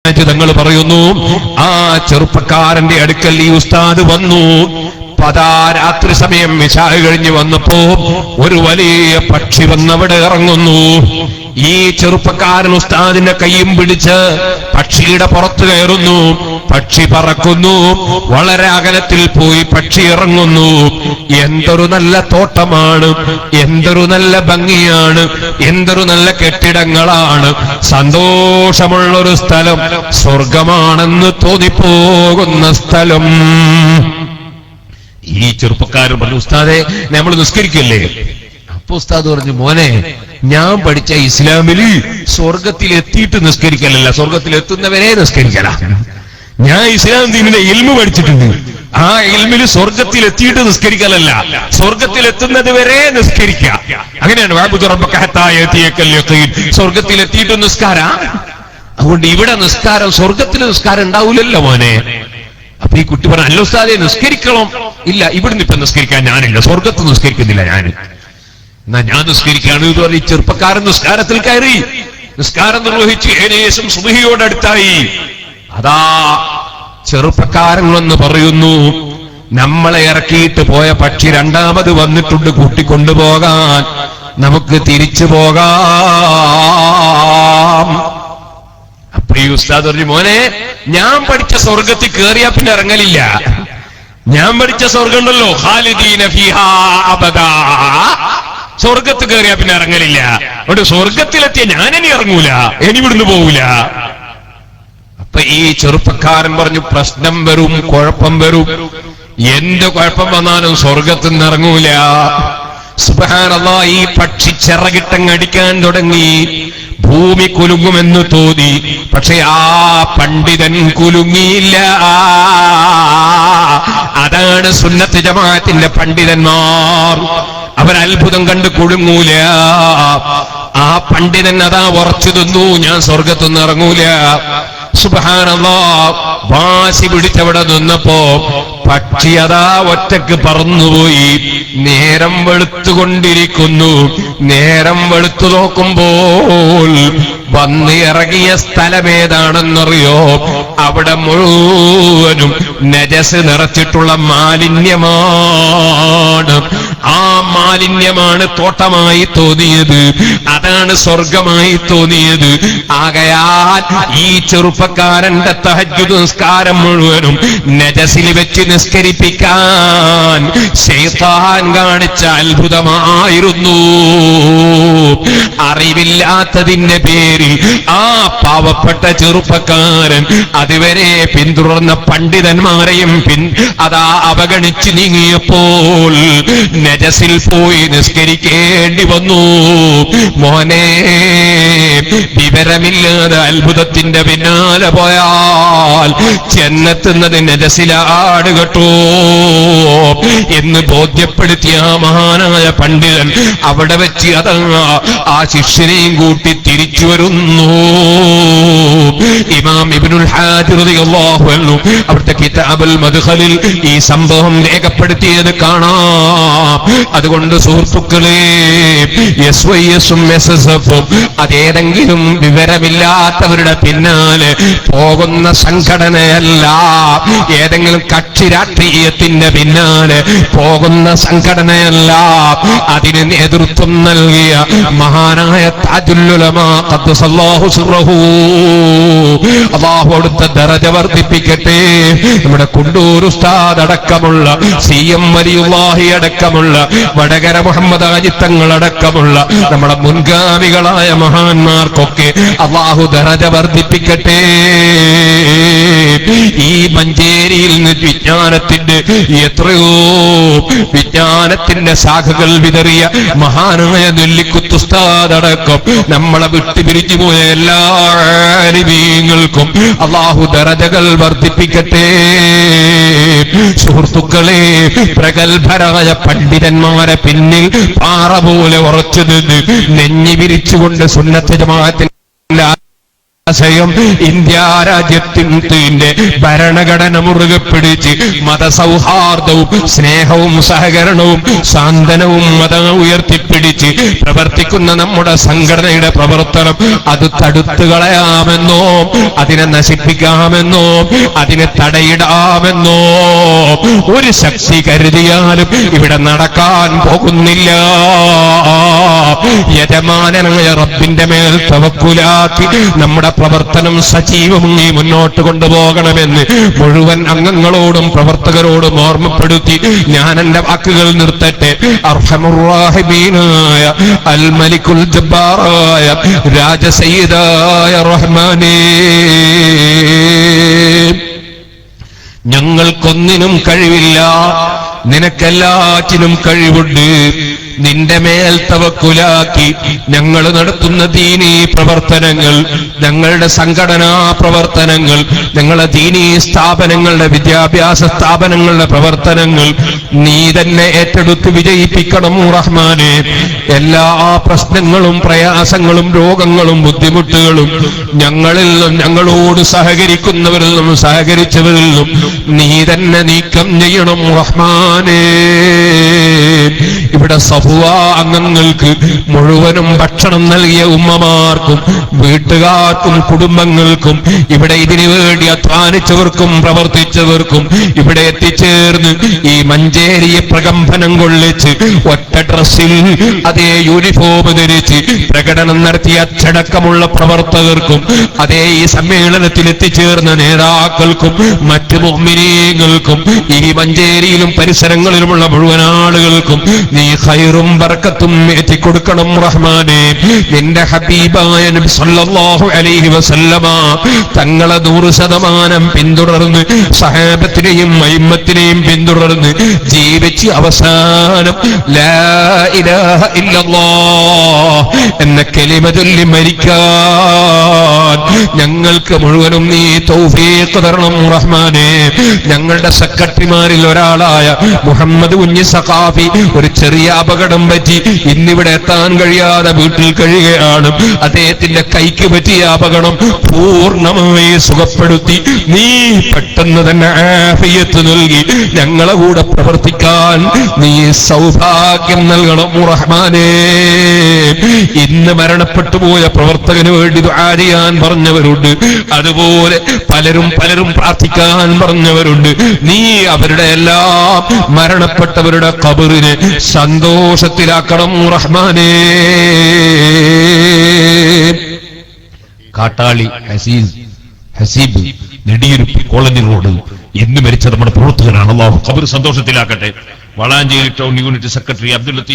തങ്ങൾ പറയുന്നു, ആ ചെറുപ്പക്കാരന്റെ അടുക്കൽ ഈ ഉസ്താദ് വന്നു. രാത്രി സമയം ഇശാ കഴിഞ്ഞ് വന്നപ്പോ ഒരു വലിയ പക്ഷി വന്നവിടെ ഇറങ്ങുന്നു. ഈ ചെറുപ്പക്കാരൻ ഉസ്താദിന്റെ കൈയും പിടിച്ച് പക്ഷിയുടെ പുറത്ത് കയറുന്നു. പക്ഷി പറക്കുന്നു. വളരെ അകലത്തിൽ പോയി പക്ഷി ഇറങ്ങുന്നു. എന്തൊരു നല്ല തോട്ടമാണ്, എന്തൊരു നല്ല ഭംഗിയാണ്, എന്തൊരു നല്ല കെട്ടിടങ്ങളാണ്, സന്തോഷമുള്ളൊരു സ്ഥലം, സ്വർഗമാണെന്ന് തോന്നിപ്പോകുന്ന സ്ഥലം. ഈ ചെറുപ്പക്കാരൻ പറഞ്ഞു, ഉസ്താദെ നമ്മൾ നിസ്കരിക്കല്ലേ? അപ്പൊ ഉസ്താദ് പറഞ്ഞു, മോനെ, ഞാൻ പഠിച്ച ഇസ്ലാമിൽ സ്വർഗത്തിൽ എത്തിയിട്ട് നിസ്കരിക്കലല്ല, സ്വർഗത്തിൽ എത്തുന്നവരെ നിസ്കരിക്കല. ഞാൻ ഇസ്ലാം ദീനിന്റെ ഇൽമു പഠിച്ചിട്ടുണ്ട്. ആ ഇൽമിൽ സ്വർഗത്തിൽ എത്തിയിട്ട് നിസ്കരിക്കലല്ല, സ്വർഗത്തിൽ എത്തുന്നത് വരെ നിസ്കരിക്കുക. അങ്ങനെയാണ് സ്വർഗത്തിൽ എത്തിയിട്ട് നിസ്കാരം. അതുകൊണ്ട് ഇവിടെ നിസ്കാരം, സ്വർഗത്തിൽ നിസ്കാരം ഉണ്ടാവൂലല്ലോ മോനെ. അപ്പൊ ഈ കുട്ടി പറഞ്ഞു, അല്ല ഉസ്താദെ നിസ്കരിക്കണം. ഇല്ല, ഇവിടുന്ന് ഇപ്പൊ നിസ്കരിക്കാൻ ഞാനില്ല, സ്വർഗത്ത് നിസ്കരിക്കുന്നില്ല ഞാൻ. എന്നാ ഞാൻ നിസ്കരിക്കാണ് എന്ന് പറഞ്ഞ് ചെറുപ്പക്കാരൻ നിസ്കാരത്തിൽ കയറി. നിസ്കാരം നിർവഹിച്ച് ഏകദേശം സുബഹിയോടടുത്തായി. അതാ ചെറുപ്പക്കാരൻ വന്ന് പറയുന്നു, നമ്മളെ ഇറക്കിയിട്ട് പോയ പക്ഷി രണ്ടാമത് വന്നിട്ടുണ്ട് കൂട്ടിക്കൊണ്ടുപോകാൻ, നമുക്ക് തിരിച്ചു പോകാം. അപ്പൊ ഈ ഉസ്താദ് പറഞ്ഞു, മോനെ, ഞാൻ പഠിച്ച സ്വർഗത്തിൽ കയറിയാ പിന്നെ ഇറങ്ങലില്ല. ഞാൻ പഠിച്ച സ്വർഗം ഉണ്ടല്ലോ, ഖാലിദീന ഫീഹാ അബദാ, സ്വർഗത്ത് കയറിയാ പിന്നെ ഇറങ്ങലില്ല. അവിടെ സ്വർഗത്തിലെത്തിയ ഞാനിനി ഇറങ്ങൂല, ഇനി ഇവിടുന്ന് പോകൂല. അപ്പൊ ഈ ചെറുപ്പക്കാരൻ പറഞ്ഞു, പ്രശ്നം വരും, കുഴപ്പം വരും. എന്ത് കുഴപ്പം വന്നാലും സ്വർഗത്തിൽ നിന്ന് ഇറങ്ങൂല. സുബ്ഹാനല്ലാഹ്, ഈ പക്ഷി ചിറകിട്ടങ്ങടിക്കാൻ തുടങ്ങി. ഭൂമി കുലുങ്ങുമെന്ന് തോന്നി, പക്ഷെ ആ പണ്ഡിതൻ കുലുങ്ങിയില്ല. അതാണ് സുന്നത്ത് ജമാഅത്തിന്റെ പണ്ഡിതന്മാർ. അവരത്ഭുതം കണ്ട് കുലുങ്ങൂല. ആ പണ്ഡിതൻ അതാ ഉറച്ചു നിന്നു, ഞാൻ സ്വർഗത്തുനിന്ന് ഇറങ്ങൂല. സുബ്ഹാനല്ലാഹ്, വാശി പിടിച്ചവിടെ നിന്നപ്പോ പക്ഷി അതാ ഒറ്റക്ക് പറന്നുപോയി. നേരം വെളുത്തുകൊണ്ടിരിക്കുന്നു. നേരം വെളുത്തു നോക്കുമ്പോൾ വന്ന് ഇറങ്ങിയ സ്ഥലമേതാണെന്നറിയോ? അവിടെ മുഴുവനും നജസ് നിറച്ചിട്ടുള്ള മാലിന്യമാണ്. ആ മാലിന്യമാണ് തോട്ടമായി തോന്നിയത്, അതാണ് സ്വർഗമായി തോന്നിയത്. ആകയാൽ ഈ ചെറുപ്പക്കാരന്റെ തഹജ്ജുദ് നിസ്കാരം മുഴുവനും നജസിൽ വെച്ച് നിസ്കരിപ്പിക്കാൻ ശൈത്താൻ കാണിച്ച അത്ഭുതമായിരുന്നു. അറിവില്ലാത്തതിന്റെ പേരിൽ ആ പാവപ്പെട്ട ചെറുപ്പക്കാരൻ അതുവരെ പിന്തുടർന്ന പണ്ഡിതന്മാരെയും അതാ അവഗണിച്ച് നീങ്ങിയപ്പോൾ നജസിൽ പോയി നിസ്കരിക്കേണ്ടി വന്നു. മോനെ, വിവരമില്ലാതെ അത്ഭുതത്തിന്റെ പിന്നാലെ പോയാൽ ചെന്നെത്തുന്നത് നജസിലാണ് കേട്ടോ എന്ന് ബോധ്യപ്പെടുത്തിയ മഹാനായ പണ്ഡിതൻ അവിടെ വെച്ച് അതാ ആ ശിഷ്യനെയും കൂട്ടി തിരിച്ചു വരുന്നു. ഇമാം ഇബ്നുൽ ഹാജ് റളിയല്ലാഹു അൻഹു അവിടുത്തെ കിതാബുൽ മദ്ഖലിൽ ഈ സംഭവം രേഖപ്പെടുത്തിയത് കാണാം. അതുകൊണ്ട് സുഹൃത്തുക്കളെ, SYS-ഉം SSF-ഉം അതേതെങ്കിലും വിവരമില്ലാത്തവരുടെ പിന്നാലെ പോകുന്ന സംഘടനയല്ല, ഏതെങ്കിലും കക്ഷി രാഷ്ട്രീയത്തിന്റെ പിന്നാലെ പോകുന്ന സംഘടനയല്ല. അതിന് നേതൃത്വം നൽകിയ മഹാനായ താജുൽ ഉലമാ ഖദ്ദസല്ലാഹു സിർറഹു, അല്ലാഹു അവിടുത്തെ ദറജ വർദ്ധിപ്പിക്കട്ടെ. നമ്മുടെ കുണ്ടൂർ ഉസ്താദ് അടക്കമുള്ള CM വലിയുള്ളാഹി അടക്കമുള്ള വടകര മുഹമ്മദ് ആജിത്തങ്ങൾ അടക്കമുള്ള നമ്മുടെ മുൻഗാമികളായ മഹാന്മാർക്കൊക്കെ അല്ലാഹു ദറജ വർദ്ധിപ്പിക്കട്ടെ. ഈ മഞ്ചേരിയിൽ നിന്ന് വിജ്ഞാനത്തിന്റെ എത്രയോ വിജ്ഞാനത്തിന്റെ ശാഖകൾ വിതറിയ മഹാനായ നെല്ലിക്കുത്തുസ്താദ് അടക്കം നമ്മളെ വിട്ടുപിരിഞ്ഞു പോയ എല്ലാ ആലിമീങ്ങൾക്കും അല്ലാഹു ദറജകൾ വർദ്ധിപ്പിക്കട്ടെ. സുഹൃത്തുക്കളെ, പ്രഗത്ഭരായ പണ്ഡിതന്മാരെ പിന്നിൽ പാറ പോലെ ഉറച്ചു നിന്ന് നെഞ്ഞി വിരിച്ചുകൊണ്ട് സുന്നത്ത് ജമാഅത്തിന്റെ ഇന്ത്യ രാജ്യത്തിന്റെ ഭരണഘടന മുറുകെ പിടിച്ച് മതസൗഹാർദ്ദവും സ്നേഹവും സഹകരണവും സാന്ത്വനവും മതം ഉയർത്തിപ്പിടിച്ച് പ്രവർത്തിക്കുന്ന നമ്മുടെ സംഘടനയുടെ പ്രവർത്തനം അത് തടുത്തു കളയാമെന്നോ അതിനെ നശിപ്പിക്കാമെന്നോ അതിനെ തടയിടാമെന്നോ ഒരു ശക്തി കരുതിയാലും ഇവിടെ നടക്കാൻ പോകുന്നില്ല. യജമാനനായ റബ്ബിന്റെ മേൽ തവക്കുലാക്കി നമ്മുടെ പ്രവർത്തനം സജീവമായി മുന്നോട്ട് കൊണ്ടുപോകണമെന്ന് മുഴുവൻ അംഗങ്ങളോടും പ്രവർത്തകരോടും ഓർമ്മപ്പെടുത്തി ഞാൻ എന്റെ വാക്കുകൾ നിർത്തട്ടെ. അർഹമുർ റഹീമീനായ അൽ മലിക്കുൽ ജബ്ബാറായ രാജസയ്യിദായ റഹ്മാനേ, ഞങ്ങൾക്കൊന്നിനും കഴിവില്ല, നിനക്കെല്ലാറ്റിനും കഴിവുണ്ട്. നിന്റെ മേൽ തവക്കുലാക്കി ഞങ്ങൾ നടത്തുന്ന ദീനീ പ്രവർത്തനങ്ങൾ, ഞങ്ങളുടെ സംഘടനാ പ്രവർത്തനങ്ങൾ, ഞങ്ങളുടെ ദീനീ സ്ഥാപനങ്ങളുടെ വിദ്യാഭ്യാസ സ്ഥാപനങ്ങളുടെ പ്രവർത്തനങ്ങൾ നീ തന്നെ ഏറ്റെടുത്ത് വിജയിപ്പിക്കണം റഹ്മാനെ. എല്ലാ പ്രശ്നങ്ങളും പ്രയാസങ്ങളും രോഗങ്ങളും ബുദ്ധിമുട്ടുകളും ഞങ്ങളിൽ നിന്നും ഞങ്ങളോട് സഹകരിക്കുന്നവരിൽ നിന്നും സഹകരിച്ചവരിൽ നിന്നും നീ തന്നെ നീക്കം ചെയ്യണം റഹ്മാനേ. ഇവിടെ സഫുവ അംഗങ്ങൾക്ക് മുഴുവനും ഭക്ഷണം നൽകിയ ഉമ്മമാർക്കും വീട്ടുകാർക്കും കുടുംബങ്ങൾക്കും ഇവിടെ ഇതിനു വേണ്ടി അധ്വാനിച്ചവർക്കും പ്രവർത്തിച്ചവർക്കും ഇവിടെ എത്തിച്ചേർന്ന് ഈ മഞ്ചേരിയെ പ്രകമ്പനം കൊള്ളിച്ച് ഒറ്റ ഡ്രസ്സിൽ അതേ യൂണിഫോം ധരിച്ച് പ്രകടനം നടത്തിയ അച്ചടക്കമുള്ള പ്രവർത്തകർക്കും അതേ ഈ സമ്മേളനത്തിൽ എത്തിച്ചേർന്ന നേതാക്കൾക്കും മറ്റു മുഅ്മിനീങ്ങൾക്കും ഈ മഞ്ചേരിയിലും പരിസരങ്ങളിലുമുള്ള മുഴുവൻ ആളുകൾക്കും നീ ഖൈറും ബർക്കത്തും എത്തിക്കൊടുക്കണം റഹ്മാനെ. നിന്റെ ഹബീബായ നബി സല്ലല്ലാഹു അലൈഹി വസല്ലമ തങ്ങളെ 100% പിന്തുടർന്ന് സഹാബത്തിനെയും അയിമ്മത്തിനെയും പിന്തുടർന്ന് ജീവിച്ച് അവസാനം ലാ ഇലാഹ ഇല്ലല്ലാഹ് എന്ന കലിമ ചൊല്ലി മരിക്കാൻ ഞങ്ങൾക്ക് മുഴുവനും നീ തൗഫീഖ് തരണം റഹ്മാനെ. ഞങ്ങളുടെ സെക്രട്ടറിമാരിൽ ഒരാളായ മുഹമ്മദ് കുഞ്ഞി സഖാഫി ഒരു ചെറിയ അപകടം പറ്റി ഇന്നിവിടെ എത്താൻ കഴിയാതെ വീട്ടിൽ കഴിയുകയാണ്. അദ്ദേഹത്തിന്റെ കൈക്ക് പറ്റിയ അപകടം പൂർണ്ണമായി സുഖപ്പെടുത്തി നീ പെട്ടെന്ന് തന്നെ ആഫിയത്ത് നൽകി ഞങ്ങളെ കൂടെ പ്രവർത്തിക്കാൻ നീ സൗഭാഗ്യം നൽകണം റഹ്മാനേ. ഇന്ന് മരണപ്പെട്ടു പോയ പ്രവർത്തകന് വേണ്ടി ദുആ ചെയ്യാൻ പറഞ്ഞവരുണ്ട്, അതുപോലെ പലരും പ്രാർത്ഥിക്കാൻ പറഞ്ഞവരുണ്ട്. നീ അവരുടെ എല്ലാം മരണപ്പെട്ടവരുടെ ഖബറിനെ സന്തോഷത്തിലാക്കണം റഹ്മാനേ. കാട്ടാളി ഹസീബ് നെടിയിരുപ്പ് കോളനി റോഡ് എന്ന് മരിച്ച നമ്മുടെ പ്രവർത്തകനാണ്. അല്ലാഹു ഖബർ സന്തോഷത്തിലാക്കട്ടെ. Valanchery town unit secretary Abdul Latheef